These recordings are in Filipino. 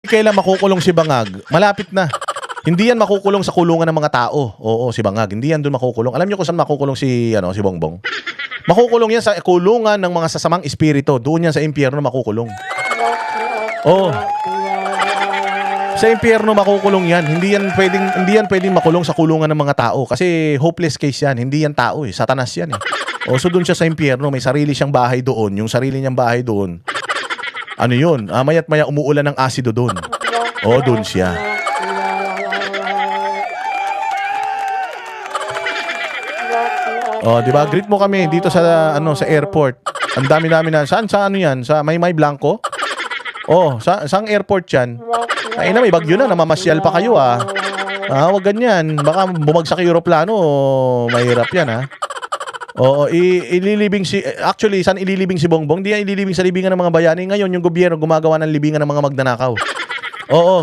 kailan makukulong si Bangag, malapit na. Hindi yan makukulong sa kulungan ng mga tao. Oo, si Bangag, hindi yan doon makukulong. Alam niyo kung saan makukulong si si Bongbong? Makukulong yan sa kulungan ng mga sasamang espiritu. Doon yan sa impyerno makukulong. Oo. Sa impyerno makukulong yan. Hindi yan pwedeng makulong sa kulungan ng mga tao kasi hopeless case yan. Hindi yan tao Satanas yan O so doon siya sa impyerno, may sarili siyang bahay doon. Yung sarili niyang bahay doon. Ano yun? Maya't maya umuulan ng asido doon. O doon siya. Di ba? Greet mo kami dito sa sa airport. Ang dami-dami na. Saan sa ano 'yan? Sa Maymay Blanco? Saang airport 'yan? Ay na may bagyo na, namamasyal pa kayo wag ganyan. Baka bumagsak yung eroplano, mahirap 'yan ililibing actually, saan ililibing si Bongbong? Di yan ililibing sa libingan ng mga bayani. Ngayon, yung gobyerno gumagawa ng libingan ng mga magnanakaw.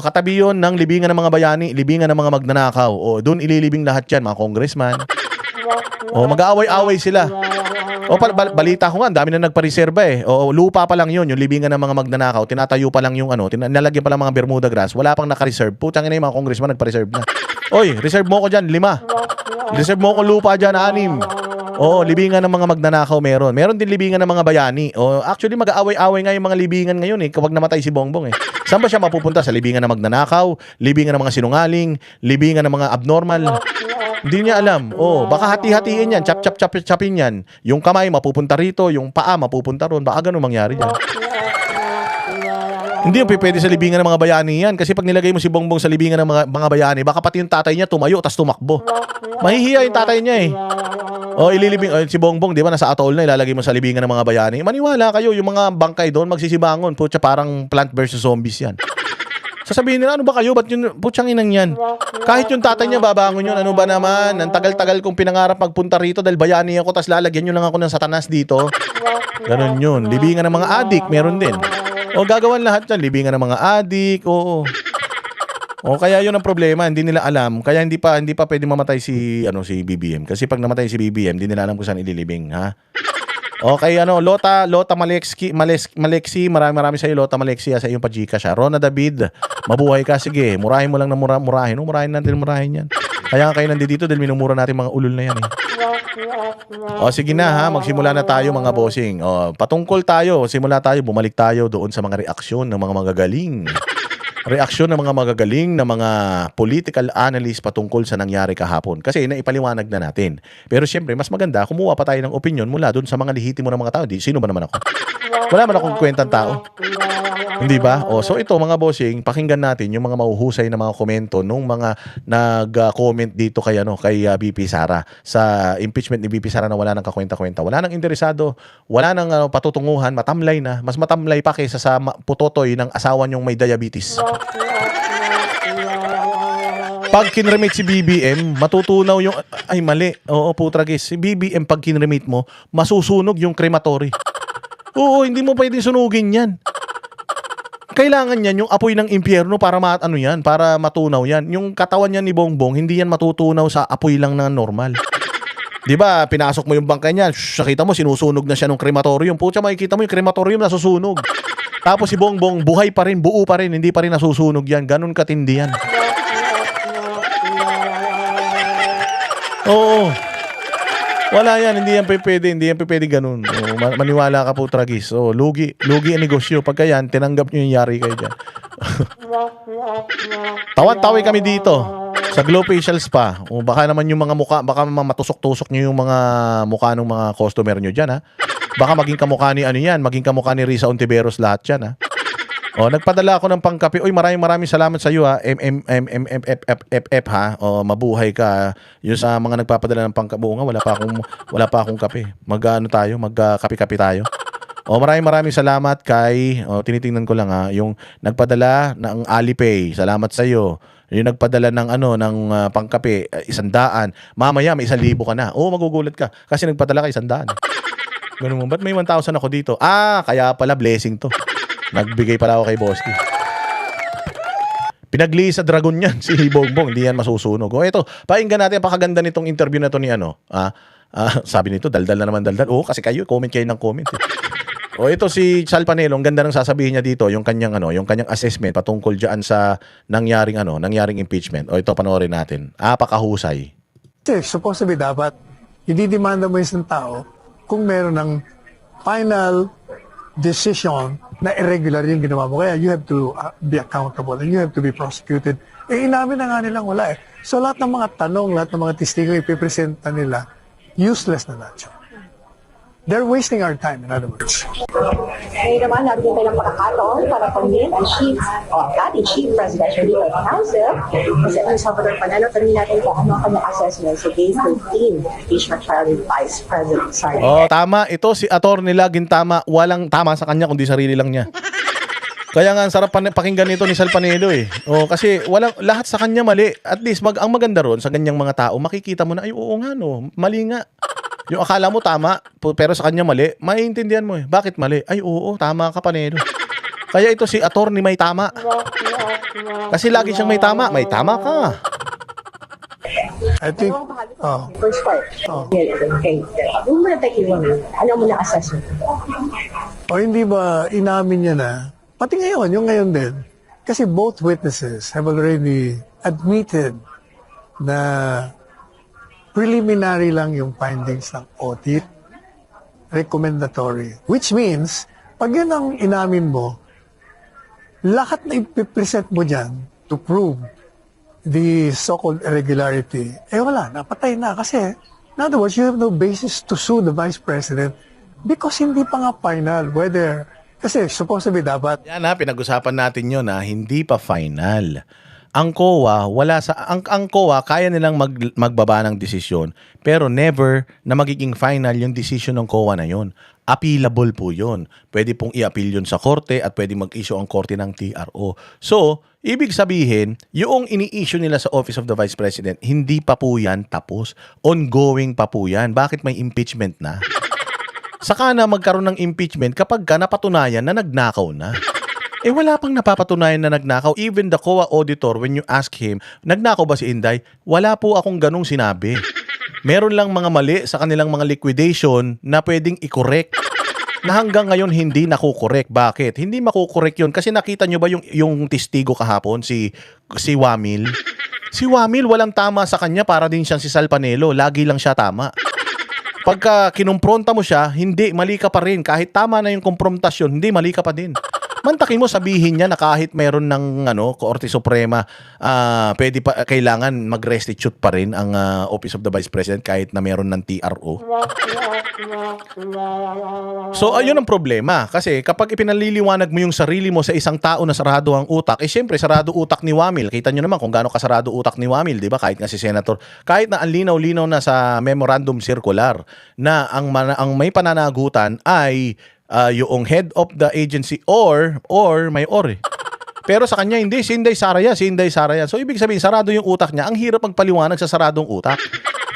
Katabi yun ng libingan ng mga bayani, libingan ng mga magnanakaw. Doon ililibing lahat yan, mga congressman. Mag-aaway-aaway sila. Balita ko nga, ang dami na nagpa-reserva lupa pa lang yun, yung libingan ng mga magnanakaw. Tinatayo pa lang yung nalagyan pa lang mga Bermuda grass. Wala pang naka-reserve. Putang ina yung mga congressman nagpa-reserve na. Reserve mo ko dyan, 5. Reserve mo ko lupa dyan, 6. Libingan ng mga magnanakaw meron. Meron din libingan ng mga bayani. Actually, mag-aaway-aaway nga yung mga libingan ngayon kapag namatay si Bongbong Saan ba siya mapupunta? Sa libingan ng magnanakaw, libingan ng mga sinungaling, libingan ng mga abnormal. Hindi niya alam. Baka hati-hatiin yan, chapin yan. Yung kamay mapupunta rito, yung paa mapupunta ron. Baka ganun mangyari dyan. Hindi yung pwede sa libingan ng mga bayani yan. Kasi pag nilagay mo si Bongbong sa libingan ng mga bayani, baka pati yung tatay niya tumayo tas tumakbo. Mahihiya yung tatay niya ililibing si Bongbong, di ba, nasa atol na, ilalagay mo sa libingan ng mga bayani. Maniwala kayo, yung mga bangkay doon magsisibangon. Putya, parang Plant vs. Zombies yan. Sasabihin nila, ano ba kayo? Ba't yun, putyang inang yan? Kahit yung tatay niya babangon yun, ano ba naman? Ang tagal-tagal kong pinangarap magpunta rito dahil bayani ako, tas lalagyan nyo lang ako ng Satanas dito. Ganon yun. Libingan ng mga adik, meron din. Gagawan lahat yan. Libingan ng mga adik, kaya yun ang problema, hindi nila alam. Kaya hindi pa pwedeng mamatay si BBM. Kasi pag namatay si BBM, hindi nila alam kung saan ililibing, ha? Okay, Lota Malexi, marami sa iyo, Lota Malexi, sa iyong pa-Gcash. Rona David, mabuhay ka, sige. Murahin mo lang na murahin. Murahin yan. Kaya kayo nandito dahil minumura natin mga ulol na yan sige na ha, magsimula na tayo mga bossing. Patungkol tayo, simula tayo, bumalik tayo doon sa mga reaksyon ng mga magagaling. Reaksyon ng mga magagaling na mga political analyst patungkol sa nangyari kahapon. Kasi naipaliwanag na natin. Pero siyempre, mas maganda, kumuha pa tayo ng opinion mula doon sa mga lihitimo ng mga tao. Sino ba naman ako? Wala man akong kwentang tao. Hindi ba? So ito mga bossing, pakinggan natin yung mga mahuhusay na mga komento nung mga nag-comment dito kay BP Sara sa impeachment ni BP Sara na wala nang kakwenta-kwenta. Wala nang interesado, wala nang patutunguhan, matamlay na. Mas matamlay pa kaysa sa putotoy ng asawa niyong may diabetes. Pag kinremate si BBM, matutunaw yung... Ay, mali. Putragis. Si BBM, pag kinremate mo, masusunog yung crematory. Hindi mo pwedeng sunugin yan. Kailangan yan yung apoy ng impyerno para para matunaw yan. Yung katawan niya ni Bongbong, hindi yan matutunaw sa apoy lang na normal. Di ba, pinasok mo yung bangkay niya, nakita mo, sinusunog na siya ng crematorium. Pucha, makikita mo yung crematorium nasusunog. Tapos si Bongbong, buhay pa rin, buo pa rin, hindi pa rin nasusunog yan. Ganun katindi yan. Wala yan, hindi yan pwede ganun. Maniwala ka po, Tragis. Lugi ang negosyo. Pagka yan, tinanggap nyo yung yari kayo dyan. Tawan-tawi kami dito sa Glow Facial Spa. Baka naman yung mga mukha, baka matusok-tusok nyo yung mga mukha ng mga customer nyo dyan, ha? Baka maging kamukha ni maging kamukha ni Risa Ontiveros lahat yan, ha? Nagpadala ako ng pangkape. Maraming salamat sa iyo, ha. MMFFF, ha. Mabuhay ka. Yung sa mga nagpapadala ng pangkape. Wala pa akong kape. Magkape-kape tayo. Maraming salamat kay tinitingnan ko lang, ha. Yung nagpadala ng Alipay. Salamat sa iyo. Yung nagpadala ng pangkape, 100. Mamaya may 1,000 ka na. Magugulat ka kasi nagpadala ka 100. Ganun mo. Ba't may 1,000 ako dito? Kaya pala blessing to. Nagbigay pala ako kay Boski. Pinagli sa dragon yan si Bongbong, hindi yan masusunog. Ito, pakinggan natin, pakaganda nitong interview na to ni sabi nito, daldal na naman daldal. Kasi kayo, comment kayo ng comment. O ito si Sal Panelo, ang ganda ng sasabihin niya dito, yung kanyang yung kanyang assessment patungkol diyan sa nangyaring impeachment. O ito panoorin natin. Pakahusay. Kasi supposedly dapat ididemanda mo isang tao kung meron ng final decision na irregular yung ginawa mo. Kaya you have to be accountable and you have to be prosecuted. Inamin na nga nilang wala eh. So lahat ng mga tanong, lahat ng mga testigo ipipresenta nila, useless na lahat. They're wasting our time, in other words. Ngayon naman, nabigyan tayo ng pagkakataon para pamilin ang dating Chief Presidential Legal Counsel, si Salvador Panelo. Tanungin natin kung ano ang kanyang assessment sa Day 13 impeachment trial with Vice President Sara. Tama. Ito si Atty. Laging tama. Walang tama sa kanya kundi sarili lang niya. Kaya nga ang sarap pakinggan nito ni Sal Panelo eh. Kasi lahat sa kanya mali. At least ang maganda ron sa ganyang mga tao, makikita mo na ay oo nga no, mali nga. Yung akala mo tama, pero sa kanya mali, maiintindihan mo eh. Bakit mali? Ay oo, tama ka Panelo. Kaya ito si attorney may tama. Kasi lagi siyang may tama ka. I think, First part. Okay. Doon mo na tayo ano mo na assessment? o hindi ba inamin niya na, pati ngayon, yung ngayon din, kasi both witnesses have already admitted na preliminary lang yung findings ng audit, recommendatory. Which means, pag yan ang inamin mo, lahat na ipipresent mo dyan to prove the so-called irregularity, wala, napatay na. Kasi, in other words, you have no basis to sue the Vice President because hindi pa nga final whether, kasi supposedly dapat. Yan pinag-usapan natin yun hindi pa final. Ang COA, ang COA kaya nilang magbaba ng desisyon, pero never na magiging final yung decision ng COA na yun. Appealable po yun. Pwede pong i-appeal yun sa korte at pwede mag-issue ang korte ng TRO. So, ibig sabihin, yung ini-issue nila sa Office of the Vice President, hindi pa po yan tapos. Ongoing pa po yan. Bakit may impeachment na? Saka na magkaroon ng impeachment kapag napatunayan na nagnakaw na. Wala pang napapatunayan na nagnakaw. Even the COA auditor, when you ask him, nagnakaw ba si Inday? Wala po akong ganung sinabi. Meron lang mga mali sa kanilang mga liquidation na pwedeng i-correct. Na hanggang ngayon hindi nakukorek. Bakit? Hindi makukorek yun. Kasi nakita nyo ba yung testigo kahapon, si Wamil? Si Wamil, walang tama sa kanya, para din siyang si Sal Panelo. Lagi lang siya tama. Pagka kinumpronta mo siya, hindi, mali ka pa rin. Kahit tama na yung komprontasyon, hindi, mali ka pa din. Mantakin mo sabihin niya na kahit meron ng Korte Suprema, pwede pa, kailangan mag-restitute pa rin ang Office of the Vice President kahit na meron ng TRO. So ayun ang problema, kasi kapag ipinaliliwanag mo yung sarili mo sa isang tao na sarado ang utak, syempre sarado utak ni Wamil. Kita nyo naman kung gaano kasarado utak ni Wamil, di ba? Kahit nga si Senator, kahit na ang linaw-linaw na sa memorandum circular na ang may pananagutan ay yung head of the agency or mayor. Pero sa kanya hindi, si Inday Sara yan. So ibig sabihin, sarado yung utak niya. Ang hirap magpaliwanag sa saradong utak.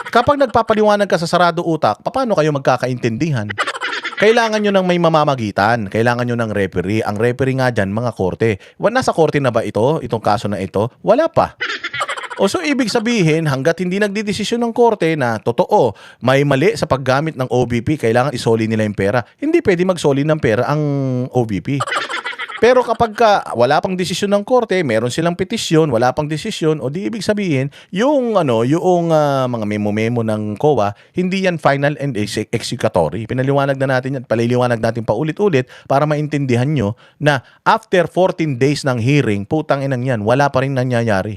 Kapag nagpapaliwanag ka sa sarado utak, paano kayo magkakaintindihan? Kailangan nyo ng may mamamagitan. Kailangan nyo ng referee. Ang referee nga dyan, mga korte. Nasa korte na ba itong kaso na ito? Wala pa. So ibig sabihin, hanggat hindi nagdidesisyon ng korte na totoo, may mali sa paggamit ng OVP, kailangan isoli nila yung pera. Hindi pwede magsoli ng pera ang OVP. Pero kapag wala pang desisyon ng korte, meron silang petisyon, wala pang desisyon, o di ibig sabihin, yung mga memo-memo ng COA, hindi yan final and executory. Pinaliwanag na natin yan, paliliwanag natin paulit-ulit para maintindihan nyo na after 14 days ng hearing, putang inang yan, wala pa rin nangyayari.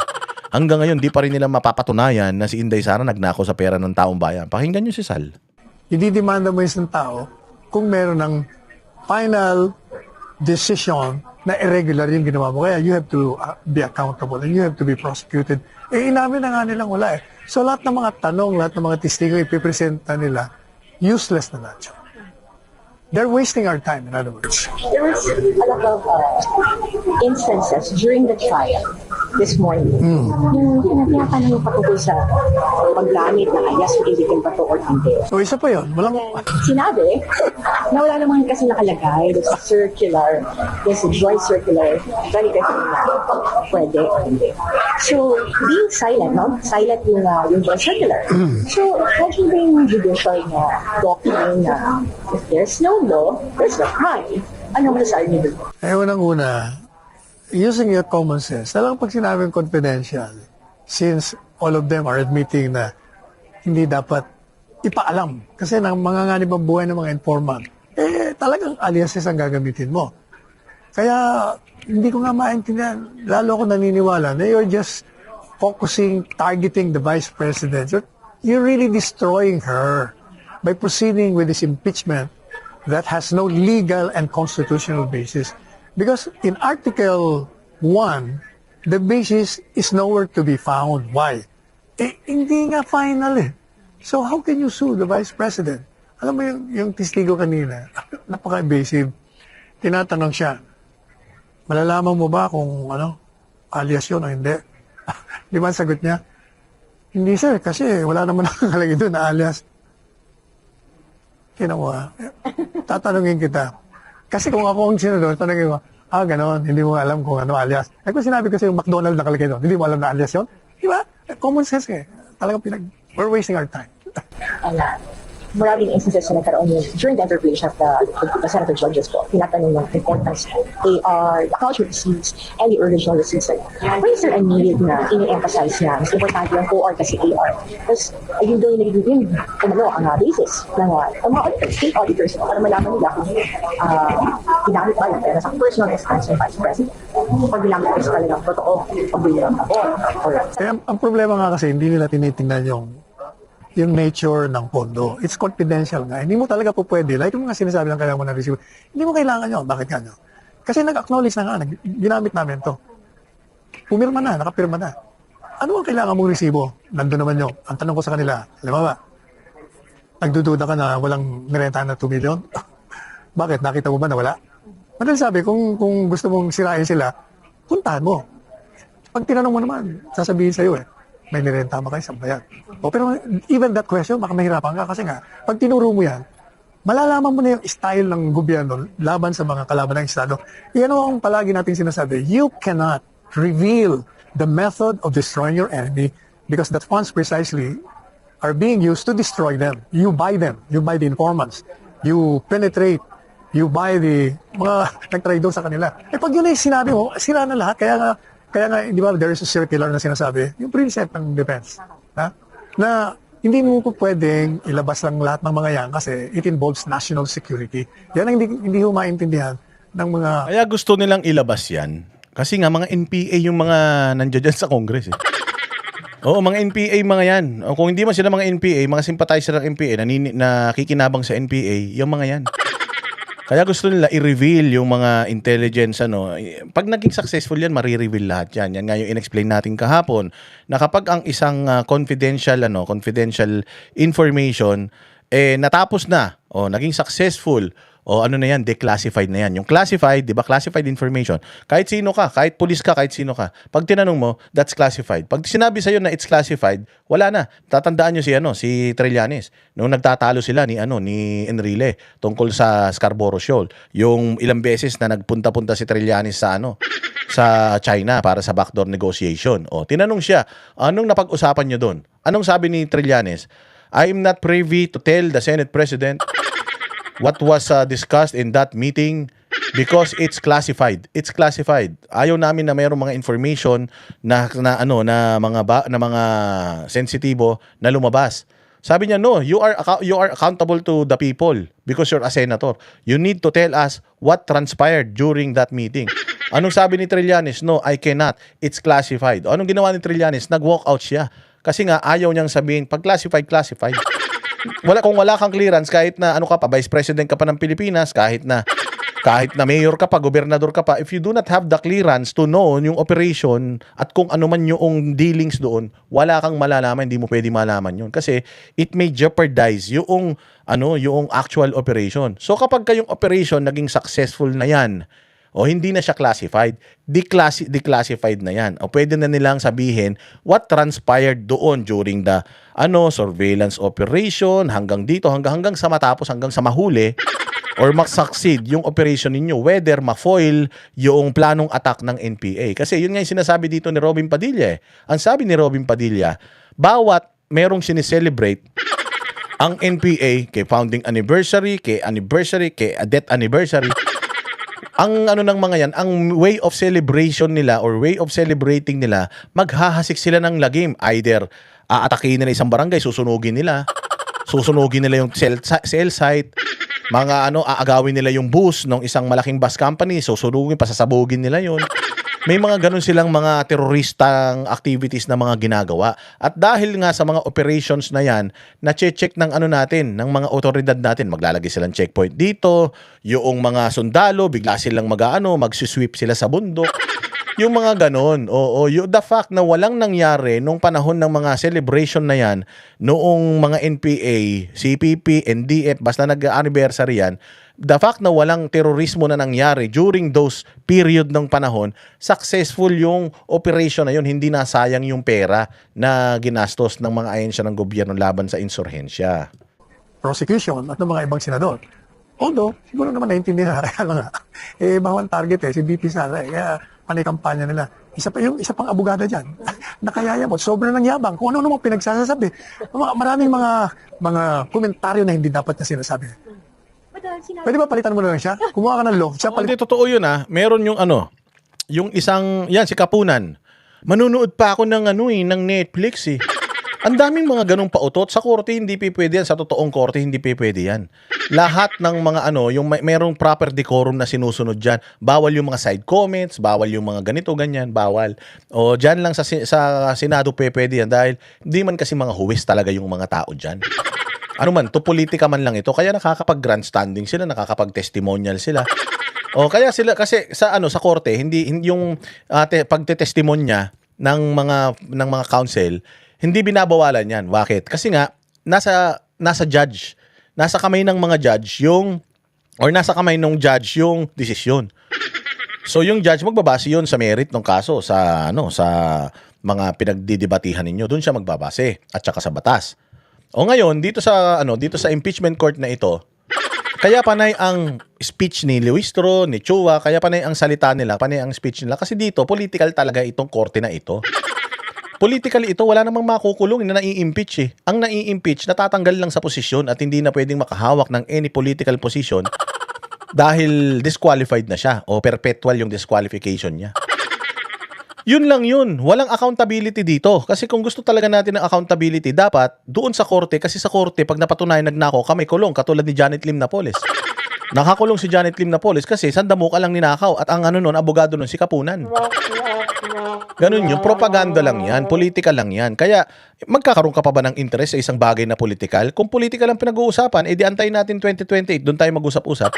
Hanggang ngayon, di pa rin nila mapapatunayan na si Inday Sara nagnakaw sa pera ng taong bayan. Pakinggan nyo si Sal. Ididemanda mo isang tao kung meron ng final decision na irregular yung ginawa mo. Kaya you have to be accountable and you have to be prosecuted. Inamin na nga nilang wala eh. So lahat ng mga tanong, lahat ng mga testigo ipipresenta nila, useless na lahat. They're wasting our time, in other words. There was a lot of instances during the trial this morning. Yung tinatanong yung patungkol sa paggamit ng alias illegal ba to or hindi. So isa pa yun, walang... Sinabi na wala naman kasi nakalagay this circular, this joint circular, verifying na pwede or hindi. So, being silent, no? Silent yung joint circular. So, judging ba yung judicial na doctrine na if there's no law, there's no crime. Ano masasabi niyo doon? Unang-una, using your common sense, talagang pag sinabing confidential, since all of them are admitting na hindi dapat ipaalam. Kasi nang manganganib ang buhay ng mga informant, talagang aliases ang gagamitin mo. Kaya, hindi ko nga maintindihan, lalo ako naniniwala na you're just focusing, targeting the Vice President. You're really destroying her by proceeding with this impeachment that has no legal and constitutional basis. Because in Article 1, the basis is nowhere to be found. Why? Hindi nga final eh. So how can you sue the Vice President? Alam mo yung testigo kanina, napaka-invasive. Tinatanong siya, malalaman mo ba kung alias yun o hindi? Di ba ang sagot niya? Hindi sir, kasi wala naman nakalagay doon na alias. Kinawa, tatanungin kita. Kasi kung ako ang sinunod, tanongin mo, ganon, hindi mo alam kung ano alias. Kung sinabi ko sa yung McDonald's nakalagay doon, hindi mo alam na alias yun? Di ba? Common sense eh. Talagang we're wasting our time. Maraming instances na nagkaroon yung during the interpretation of the Senator judges po, tinatanong ng importance ng AR, the culture receipts, and the original receipts. Why is there a need na ini-emphasize na mas importante yung OR kasi AR? Tapos, yun daw yung nagiging ang basis ng mga auditors, state auditors, para malaman nila kung ginamit ba yung pera sa personal expense ng Vice President. Pag ginamit ko sa talagang totoo, pag-bili ng tapon. Kaya ang problema nga kasi, hindi nila tinitingnan yung nature ng pondo. It's confidential nga. Hindi mo talaga po pwede. Like yung mga sinasabi lang kailangan mo na receive. Hindi mo kailangan yun. Bakit nga nyo? Kasi nag-acknowledge na nga, ginamit namin to. Pumirma na, nakapirma na. Ano ang kailangan mong resibo? Nandun naman yun. Ang tanong ko sa kanila, alam mo ba? Nagdududa ka na walang nirentahan na 2 million? Bakit? Nakita mo ba na wala? Madali sabi, kung gusto mong sirain sila, puntahan mo. Pag tinanong mo naman, sasabihin sa'yo may nirenta ba kayo sa bayan? Pero even that question, baka mahirapan ka kasi nga, pag tinuro mo yan, malalaman mo na yung style ng gobyerno laban sa mga kalaban ng Estado. Yan ang palagi natin sinasabi, you cannot reveal the method of destroying your enemy because that funds precisely are being used to destroy them. You buy them. You buy the informants. You penetrate. You buy the mga nagtraidor sa kanila. Pag yun ay sinabi mo, sira na lahat. Kaya nga, di ba, there is a circular na sinasabi, yung precept ng defense, na hindi mo po pwedeng ilabas lang lahat ng mga yan kasi it involves national security. Yan ang hindi ho maintindihan ng mga... Kaya gusto nilang ilabas yan. Kasi nga, mga NPA yung mga nandiyan dyan sa Congress. Oo, mga NPA mga yan. O, kung hindi man sila mga NPA, mga sympathizer ng NPA, na kikinabang sa NPA, yung mga yan. Kaya gusto nila i-reveal yung mga intelligence, Pag naging successful yan, marireveal lahat yan. Yan nga yung in-explain natin kahapon, na kapag ang isang confidential information, natapos na, naging successful, ano na yan, declassified na yan. Yung classified, di ba, classified information, kahit sino ka, kahit police ka, kahit sino ka, pag tinanong mo, that's classified. Pag sinabi sa'yo na it's classified, wala na. Tatandaan nyo si Trillanes, nung nagtatalo sila ni Enrile, tungkol sa Scarborough Shoal, yung ilang beses na nagpunta-punta si Trillanes sa China para sa backdoor negotiation. Tinanong siya, anong napag-usapan nyo doon? Anong sabi ni Trillanes? I'm not privy to tell the Senate President what was discussed in that meeting because it's classified. It's classified. Ayaw namin na mayroong mga information na mga sensitibo na lumabas. Sabi niya, no, you are accountable to the people because you're a senator. You need to tell us what transpired during that meeting. Anong sabi ni Trillanes? No, I cannot. It's classified. Anong ginawa ni Trillanes? Nag-walk out siya. Kasi nga ayaw niyang sabihin, pag classified. Kung wala kang clearance, kahit na Vice President ka pa ng Pilipinas, kahit na mayor ka pa, gobernador ka pa, if you do not have the clearance to know yung operation at kung ano man yung dealings doon, wala kang malalaman, hindi mo pwede malaman yun. Kasi it may jeopardize yung actual operation. So kapag kayong operation naging successful na yan, O hindi na siya classified. Declassified na yan. O pwede na nilang sabihin what transpired doon during the surveillance operation hanggang dito, hanggang sa matapos, hanggang sa mahuli or mag-succeed yung operation ninyo, whether ma-foil yung planong attack ng NPA. Kasi yun nga yung sinasabi dito ni Robin Padilla. Ang sabi ni Robin Padilla, bawat merong sineselebrate ang NPA kay founding anniversary, kay death anniversary, ang ng mga yan, ang way of celebration nila or way of celebrating nila, maghahasik sila ng lagim. Either aatakihin nila isang barangay, susunugin nila yung cell site, mga aagawin nila yung bus ng isang malaking bus company, susunugin, pasasabugin nila yon. May mga ganun silang mga teroristang activities na mga ginagawa. At dahil nga sa mga operations na yan, na-check ng natin, ng mga otoridad natin, maglalagay silang checkpoint dito, yung mga sundalo, bigla silang magsisweep sila sa bundok. Yung mga ganun. The fact na walang nangyari nung panahon ng mga celebration na yan, noong mga NPA, CPP, NDF, basta nag-anniversary yan, the fact na walang terorismo na nangyari during those period ng panahon, successful yung operation na yun, hindi nasayang yung pera na ginastos ng mga ahensya ng gobyerno laban sa insurhensya. Prosecution at ng mga ibang senador. Although, siguro naman naintindihan, kaya lang bawang target si BP Sara, kaya panay kampanya nila. Isa pang abogada dyan, nakayayabot, sobrang ng yabang, kung ano naman pinagsasabi. Maraming mga komentaryo na hindi dapat na sinasabi. Pwede ba palitan mo na lang siya? Kumuha ka ng law, siya Hindi, totoo yun Meron yung yung isang, yan, si Kapunan. Manunood pa ako ng ng Netflix Ang daming mga ganong pautot. Sa korte, hindi pwede yan. Sa totoong korte, hindi pwede yan. Lahat ng mga yung merong proper decorum na sinusunod dyan. Bawal yung mga side comments, bawal yung mga ganito, ganyan, bawal. O dyan lang sa Senado pwede yan dahil hindi man kasi mga huwis talaga yung mga tao dyan. To politika man lang ito. Kaya nakakapag-grandstanding sila, nakakapag-testimonial sila. O kaya sila kasi sa korte, hindi yung pagtetestimonya ng mga counsel, hindi binabawalan yan. Bakit? Kasi nga nasa judge, nasa kamay ng mga judge nasa kamay ng judge yung desisyon. So yung judge magbabase yun sa merit ng kaso, sa mga pinagdidebatihan ninyo, doon siya magbabase at saka sa batas. O ngayon, dito sa impeachment court na ito, kaya panay ang speech ni Luistro, ni Chua, kaya panay ang salita nila, panay ang speech nila. Kasi dito, political talaga itong korte na ito. Political ito, wala namang makukulong na nai-impeach Ang nai-impeach, natatanggal lang sa posisyon at hindi na pwedeng makahawak ng any political position dahil disqualified na siya o perpetual yung disqualification niya. Yun lang yun. Walang accountability dito. Kasi kung gusto talaga natin ng accountability, dapat doon sa korte. Kasi sa korte, pag napatunayan nagnakaw, kamay kulong. Katulad ni Janet Lim Napoles. Nakakulong si Janet Lim Napoles kasi sandamuka lang ninakaw. At ang abogado nun, si Kapunan. Ganun yun. Propaganda lang yan. Politika lang yan. Kaya magkakaroon ka pa ba ng interest sa isang bagay na political? Kung political ang pinag-uusapan, di antayin natin 2028. Doon tayo mag-usap-usap.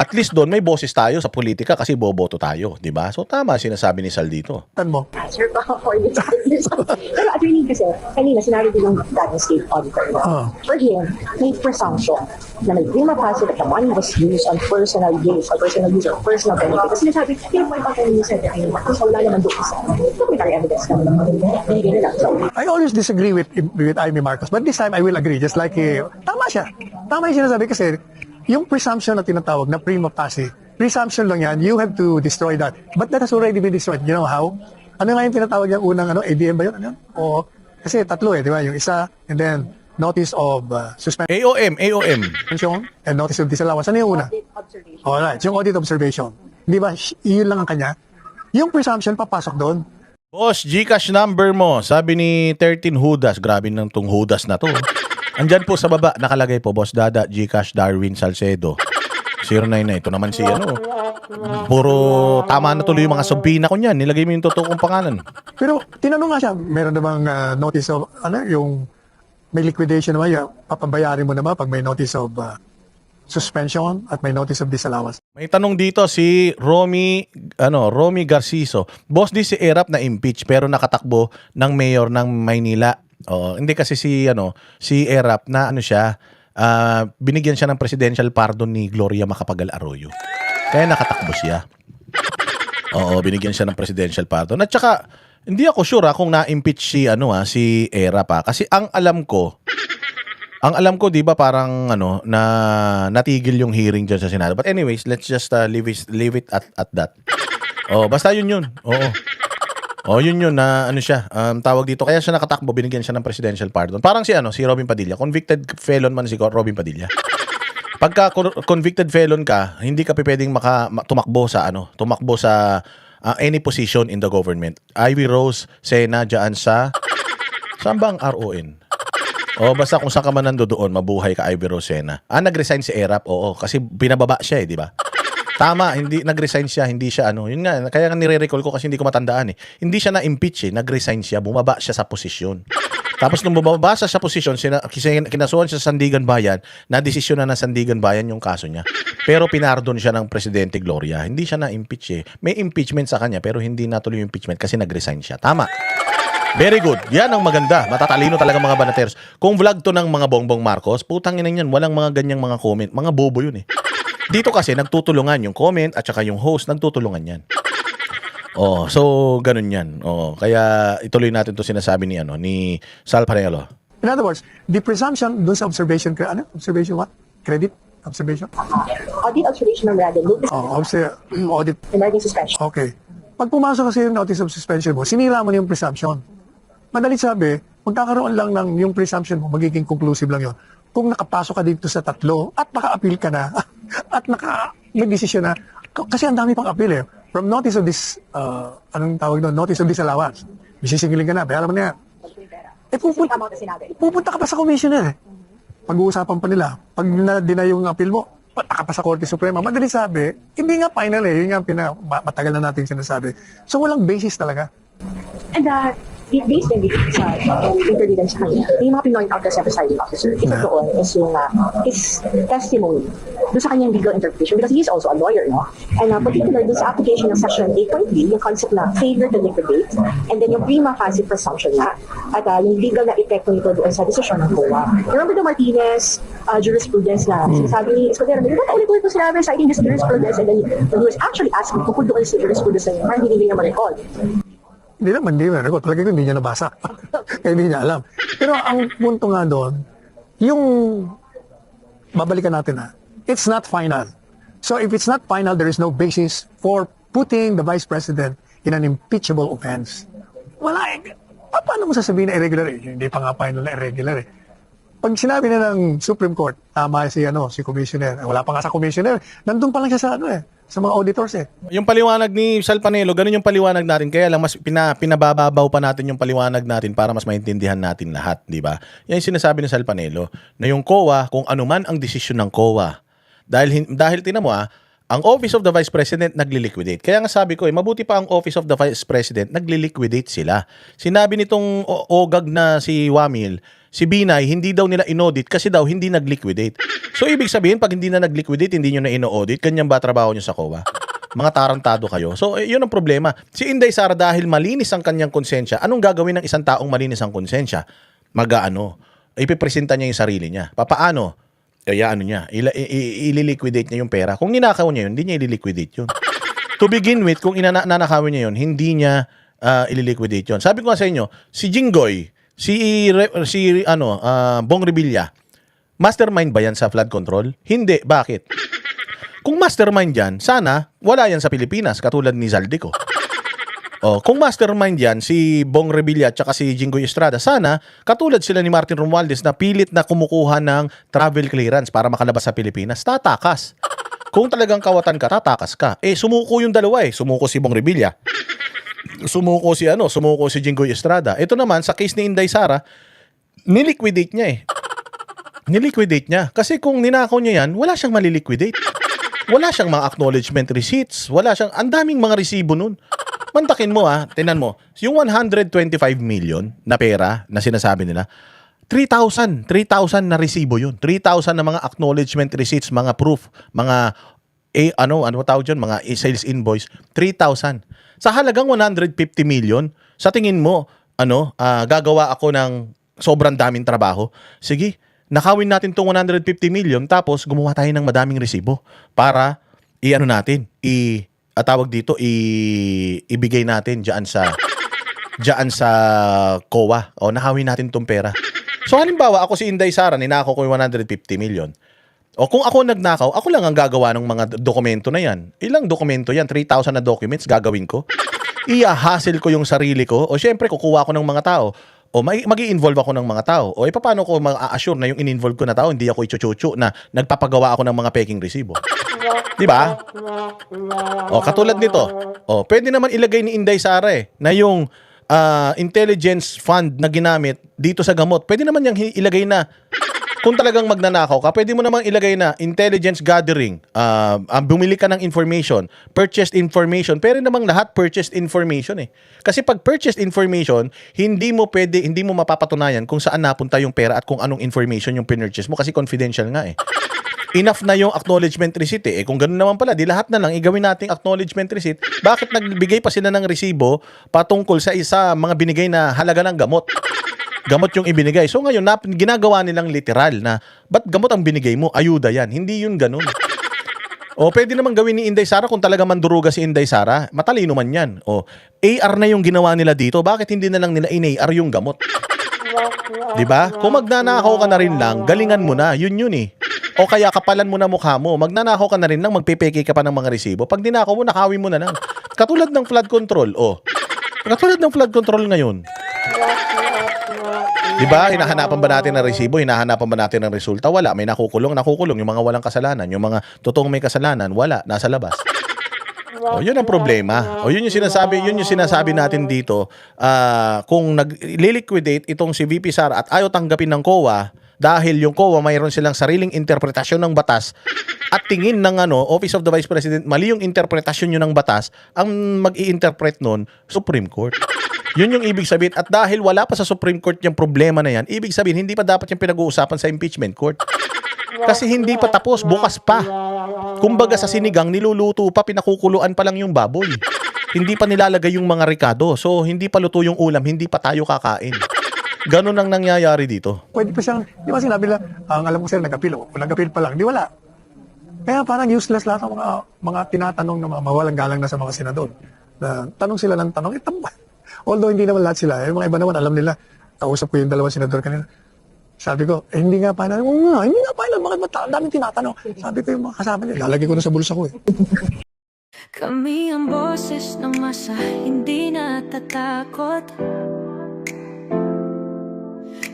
At least doon may boses tayo sa politika kasi boboto tayo, di ba? So tama sinasabi ni Sal dito. mo. Sir, for this. Pero attorney kasi, kanina sinabi din ng dating state auditor na for him, may presumption na may prima facie that the money was used on personal use or personal benefit. Kasi sinasabi, hindi mo ipag kanina sa dating kasi wala naman doon sa documentary evidence na binigay nila. So, I always disagree with Amy Marcos, but this time I will agree. Just like, tama siya. Tama yung sinasabi kasi yung presumption na tinatawag na prima facie, presumption lang yan, you have to destroy that. But that has already been destroyed. You know how? Ano nga yung tinatawag yung unang ADM ba yun? O, kasi tatlo di ba? Yung isa, and then notice of suspension AOM. and notice of disallowance. Ano yung una? observation. Alright, yung audit observation. Di ba, yun lang ang kanya. Yung presumption, papasok doon. Boss, Gcash number mo. Sabi ni 13 Judas. Grabe nang tong Judas na to. Andyan po sa baba, nakalagay po, Boss Dada, Gcash Darwin Salcedo. 09 na. Ito naman si puro tama na tuloy yung mga subpina ko niyan. Nilagay mo yung totoo kong pangalan. Pero tinanong nga siya, meron na bang notice of, yung may liquidation naman, papabayarin mo naman pag may notice of suspension at may notice of disallowance. May tanong dito si Romy Garciso. Boss, di si Erap na impeach pero nakatakbo ng mayor ng Maynila. Hindi kasi si Erap na siya, binigyan siya ng presidential pardon ni Gloria Macapagal Arroyo. Kaya nakatakbo siya. Oo, binigyan siya ng presidential pardon. At saka, hindi ako sure kung na-impeach si Era pa. Kasi ang alam ko, 'di ba parang na natigil yung hearing diyan sa Senado. But anyways, let's just leave it at that. Oh, basta yun. Oo. Oh, yun na siya. Tawag dito. Kaya siya nakatakbo, binigyan siya ng presidential pardon. Parang si Robin Padilla. Convicted felon man si Robin Padilla. Pagka convicted felon ka, hindi ka pwedeng tumakbo sa any position in the government. Ivy Rose, Sena, dyan saan ba ang RON? O basta kung saan ka man nandoon, mabuhay ka Ivy Rose, Sena. Nag-resign si Erap, oo, kasi binababa siya di ba? Tama, hindi nag-resign siya, hindi siya yun nga, kaya nga nire-recall ko kasi hindi ko matandaan Hindi siya na-impeach nag-resign siya, bumaba siya sa posisyon. Tapos nung bumaba siya sa posisyon, kinasuhan siya sa Sandigan Bayan, na-desisyon na ng Sandigan Bayan yung kaso niya. Pero pinardon siya ng Presidente Gloria. Hindi siya na-impeach May impeachment sa kanya pero hindi natuloy yung impeachment kasi nag-resign siya. Tama. Very good. Yan ang maganda. Matatalino talaga mga banateros. Kung vlog to ng mga Bongbong Marcos, putang ina yan, walang mga ganyang mga comment. Mga bobo yun Dito kasi nagtutulungan yung comment at saka yung host, nagtutulungan yan. So ganun yan. Kaya ituloy natin to sinasabi ni Sal Panelo. In other words, the presumption dun sa observation, observation what? Credit? Observation? Audit observation memorandum, notice Audit. emergency suspension. Okay. Pag pumasok kasi yung notice of suspension mo, sinira mo na yung presumption. Madalit sabi, magkakaroon lang ng yung presumption mo, magiging conclusive lang yon. Kung nakapasok ka dito sa 3 at naka-appeal ka na at nag-desisyon na, kasi ang dami pang appeal From notice of this, anong tawag doon? Notice of disallowance. Bisisingilin ka na, bayaran mo na yan. Pupunta ka pa sa commissioner Pag-uusapan pa nila. Pag na-deny yung appeal mo, pataka pa sa Korte Suprema. Madali sabi, hindi nga final Yun nga matagal na natin sinasabi. So walang basis talaga. And based on sa interview din sa kanya, yung mga pinoint out sa presiding officer, isa doon is yung his testimony doon sa kanyang legal interpretation because he is also a lawyer, no? And particular doon sa application ng Section 8.3, yung concept na failure to liquidate, and then yung prima facie presumption na, at yung legal na epekto nito doon sa desisyon ng COA. Remember the Martinez jurisprudence na sinasabi ni Escudero, hindi ba ulit-ulit ko sinabi citing this jurisprudence, and then when he was actually asking kung doon sa jurisprudence na yun, parang hindi niya ma-recall. Hindi naman record. Talaga hindi niya nabasa. Kaya hindi niya alam. Pero ang punto nga doon, yung babalikan natin it's not final. So if it's not final, there is no basis for putting the Vice President in an impeachable offense. Wala paano mo sasabihin na irregular Hindi pa nga final na irregular Pag sinabi na ng Supreme Court, tama si Commissioner. Wala pa nga sa Commissioner. Nandun pa lang siya sa sa mga auditors Yung paliwanag ni Sal Panelo, ganun yung paliwanag natin. Kaya lang mas pinabababaw pa natin yung paliwanag natin para mas maintindihan natin lahat, di ba? Yan yung sinasabi ni Sal Panelo na yung COA, kung ano man ang desisyon ng COA. Dahil tinan mo ang Office of the Vice President nagli-liquidate. Kaya nga sabi ko, mabuti pa ang Office of the Vice President nagli-liquidate sila. Sinabi nitong ogag na si Wamil, si Binay, hindi daw nila inaudit kasi daw hindi nag-liquidate. So, ibig sabihin, pag hindi na nag-liquidate, hindi nyo na ino-audit, ganyan ba trabaho nyo sa COA? Mga tarantado kayo. So, yun ang problema. Si Inday Sara, dahil malinis ang kanyang konsensya, anong gagawin ng isang taong malinis ang konsensya? Ipipresenta niya yung sarili niya. Papaano? Ililiquidate niya yung pera. Kung ninakaw niya yun, hindi niya ililiquidate yun. To begin with, kung nanakawin niya yun, hindi niya ililiquidate yun. Sabi ko nga sa inyo, si Jinggoy, Bong Revilla, mastermind ba yan sa flood control? Hindi. Bakit? Kung mastermind yan, sana wala yan sa Pilipinas, katulad ni Zaldico. Kung mastermind yan, si Bong Revilla at saka si Jinggoy Estrada, sana katulad sila ni Martin Romualdez na pilit na kumukuha ng travel clearance para makalabas sa Pilipinas, tatakas. Kung talagang kawatan ka, tatakas ka. Sumuko yung dalawa Sumuko si Bong Revilla. Sumuko si Jinggoy Estrada. Ito naman, sa case ni Inday Sara, niliquidate niya Niliquidate niya. Kasi kung ninakaw niya yan, wala siyang maliliquidate. Wala siyang mga acknowledgement receipts. Ang daming mga resibo nun. Mantakin mo tinan mo, yung 125 million na pera na sinasabi nila, 3,000 na resibo yun. 3,000 na mga acknowledgement receipts, mga proof, mga ano tawag dyan, mga sales invoice, 3,000. Sa halagang 150 million, sa tingin mo, gagawa ako ng sobrang daming trabaho. Sige, nakawin natin tong 150 million tapos gumawa tayo ng madaming resibo para i-ano natin, tawag dito, ibigay natin diyan sa COA. O nahawi natin tong pera. So halimbawa, ako si Inday Sara, ninakaw ko yung 150 million. O kung ako nagnakaw, ako lang ang gagawa ng mga dokumento na yan. Ilang dokumento yan? 3,000 na documents gagawin ko. Hassle ko yung sarili ko. O syempre, kukuha ko ng mga tao. O mag-i-involve ako ng mga tao. O paano ko ma-assure na yung in-involve ko na tao, hindi ako ichuchuchu na nagpapagawa ako ng mga peking resibo. Di ba? O katulad nito. O pwede naman ilagay ni Inday Sara na yung intelligence fund na ginamit dito sa gamot. Pwede naman yung ilagay na kung talagang magnanakaw ka, pwede mo namang ilagay na intelligence gathering, bumili ka ng information, purchased information, pero namang lahat purchased information eh. Kasi pag purchased information, hindi mo mapapatunayan kung saan napunta yung pera at kung anong information yung pinurchase mo kasi confidential nga eh. Enough na yung acknowledgement receipt eh. Kung ganoon naman pala, di lahat na lang igawin nating acknowledgement receipt. Bakit nagbigay pa sila ng resibo patungkol sa mga binigay na halaga ng gamot? Gamot yung ibinigay. So ngayon, ginagawa nilang literal na, ba't gamot ang binigay mo? Ayuda yan. Hindi yun ganun. O pwede naman gawin ni Inday Sara kung talaga manduruga si Inday Sara. Matalino man yan. O AR na yung ginawa nila dito. Bakit hindi na lang nila in-AR yung gamot? Diba? Kung magnanakaw ka na rin lang, galingan mo na. Yun eh. O kaya kapalan mo na mukha mo. Magnanakaw ka na rin lang, magpipeke ka pa ng mga resibo. Pag dinakaw mo, nakawin mo na lang. Katulad ng flood control. Katulad ng flood control ngayon. Diba? Hinahanapan ba natin ng resibo? Hinahanapan ba natin ng resulta? Wala. May nakukulong. Yung mga walang kasalanan. Yung mga totoong may kasalanan, wala. Nasa labas. Yun ang problema. Yun yung sinasabi natin dito. Kung nag-liquidate itong si VP Sara at ayaw tanggapin ng COA, dahil yung COA mayroon silang sariling interpretasyon ng batas at tingin ng Office of the Vice President, mali yung interpretasyon nyo ng batas, ang mag-i-interpret nun, Supreme Court. Yun yung ibig sabihin. At dahil wala pa sa Supreme Court yung problema na yan, ibig sabihin, hindi pa dapat yung pinag-uusapan sa impeachment court. Kasi hindi pa tapos, bukas pa. Kumbaga sa sinigang, niluluto pa, pinakukuluan pa lang yung baboy. Hindi pa nilalagay yung mga ricado. So, hindi pa luto yung ulam, hindi pa tayo kakain. Ganun ang nangyayari dito. Pwede pa siyang, di ba sinabi nila, ang alam ko sir, nag-appeal. Kung nag-appeal pa lang, di wala. Kaya parang useless lahat ng mga tinatanong na mga mawalang galang na sa mga senador. Na tanong sila ng tanong, although hindi naman lahat sila, mga iba naman alam nila. Kausap ko yung dalawang senador kanina. Sabi ko, hindi nga final. Hindi nga final. Bakit daming tinatanong? Sabi ko yung mga kasama niya, lalagay ko na sa bulsa ko eh. Kami ang boses ng masa, hindi natatakot.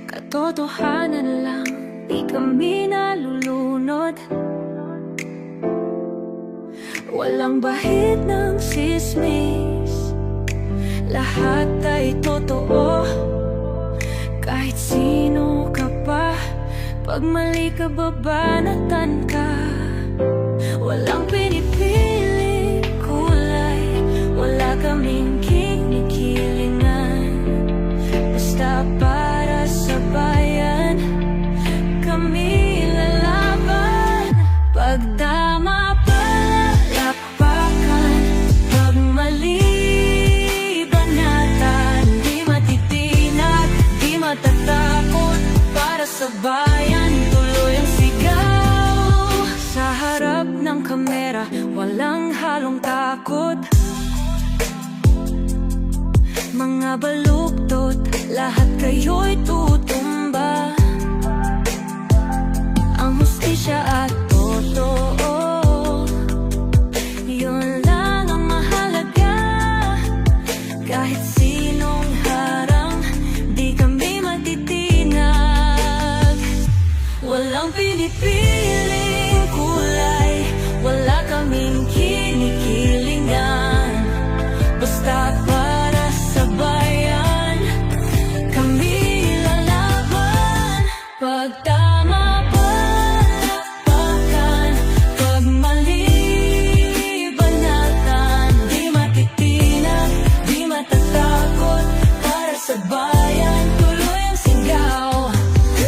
Katotohanan lang, di kami nalulunod. Walang bahid ng sismis, lahat ay totoo. Kahit sino ka pa, pag mali ka babanatan ka. Walang pinipili kulay, wala kaming kinikilingan. Basta para sa bayan, kami lalaban. Pagdama palakpakan, pag mali banatan. Di matitinag, di matatakot, para sa bayan tuloy ang sigaw. Sa harap ng kamera, walang halong takot. Mga baluktot, lahat kayo'y tutumba. Ang hustisya at totoo, yun lang ang mahalaga. Kahit sinong harang, di kami matitinag. Walang pinipiling kulay, wala kaming kinikilingan. Basta para sa bayan, kami lalaban. Pag tama palakpakan, pag mali banatan. Di matitinag, di matatakot, para sa bayan tuloy ang sigaw.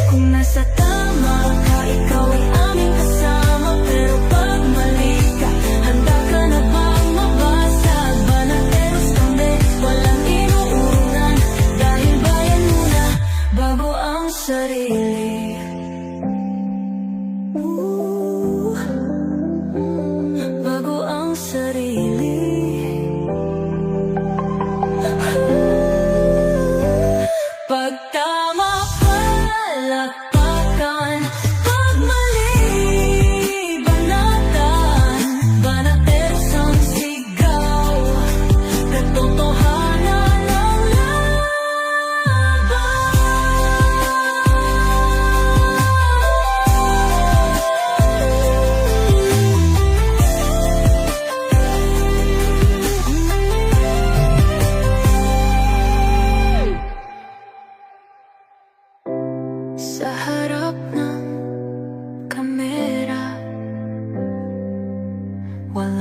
Kung nasa tama ka, ikaw ay aming Sa harap ng kamera, wala